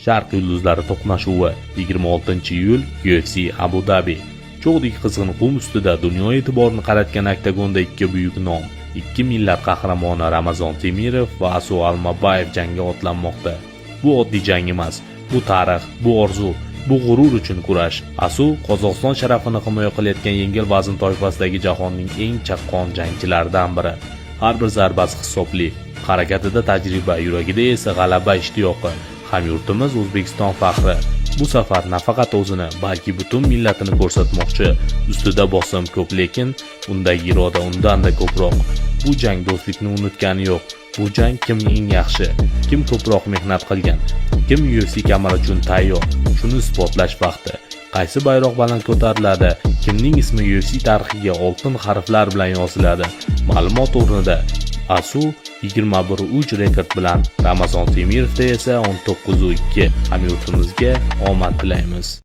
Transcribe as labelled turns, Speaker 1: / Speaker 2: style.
Speaker 1: Sharq yulduzlari to'qnashuvi 26-iyul UFC Abu Dhabi. Cho'g'dek qizg'in qum ustida dunyo e'tiborini qaratgan oktagonda ikki buyuk nom, ikki millat qahramoni Ramazon Temirov va Asu Almabayev jangga otlanmoqda. Bu oddiy jang emas, bu tarix, bu orzu, bu g'urur uchun kurash. Asu Qozog'iston sharafini himoya qilayotgan yengil vazn toifasidagi jahonning eng chaqqon jangchilaridan biri. Har bir zarbasi hisobli, harakatida tajriba, yuragida esa g'alaba ishtiyoqi. Hamyurtimiz O'zbekiston faxri. Bu safar nafaqat o'zini, balki butun millatini ko'rsatmoqchi. Ustida bosim ko'p, lekin undagi iroda undan-da ko'proq. Bu jang do'stlikni unutgani yo'q. Bu jang kim eng yaxshi, kim ko'proq mehnat qilgan, kim UFC kamari uchun tayyor, shuni isbotlash vaqti. Qaysi bayroq baland ko'tariladi, kimning ismi UFC tarixiga oltin harflar bilan yoziladi. Ma'lumot o'rnida Asu 21-3 rekord bilan, Ramazon Temirovda esa 19-2. Hamyurtimizga omad tilaymiz.